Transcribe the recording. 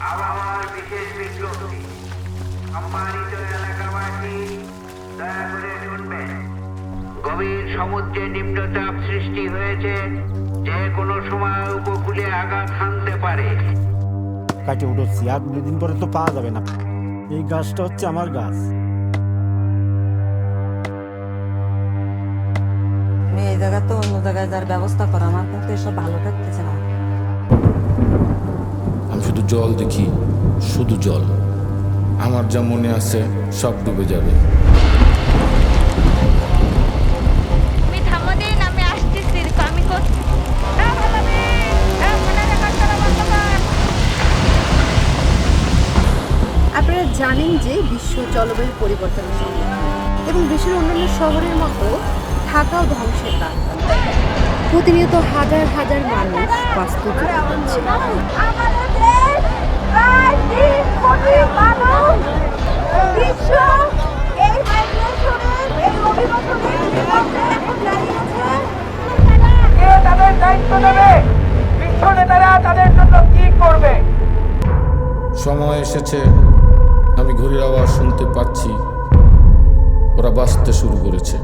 আবহাওয়ার বিশেষ বিজ্ঞপ্তি। সম্মানিত এলাকাবাসী, দয়া করে শুনবেন। গভীর সমুদ্রে নিম্নচাপ সৃষ্টি হয়েছে, যে কোনো সময় উপকূলে আঘাত হানতে পারে। কাটে উঠছি, আর দুদিন পরে তো পাওয়া যাবে না। এই গাছটা হচ্ছে আমার গাছ। আমি এই জায়গা তো অন্য জায়গায় যার ব্যবস্থা করা, আমার কিন্তু এসব ভালো লাগতেছে না। আমি শুধু জল দেখি, শুধু জল। আমার যা মনে আছে সব ডুবে যাবে। তুমি থামো দিন, আমি আসতেছি। আমি করছি। আপনারা জানেন যে বিশ্ব জলবায়ু পরিবর্তনের সঙ্গে এবং বিশ্বের অন্যান্য শহরের মতো ঢাকাও ধ্বংসের দ্বার। প্রতিনিয়ত হাজার হাজার মানুষ বাস্তুচ্যুত হচ্ছে। আমাদের দেশ প্রায় ৩ কোটি মানুষ বিশ্ব এই মাইগ্রেশনের এই অভিবাসনের বিপক্ষে এখন দাঁড়িয়েছে। কে তাদের দায়িত্ব নেবে? বিশ্ব নেতারা তাদের জন্য কি করবে? সময় এসেছে, আমি ঘড়ির আওয়াজ শুনতে পাচ্ছি। ওরা বাঁচতে শুরু করেছে।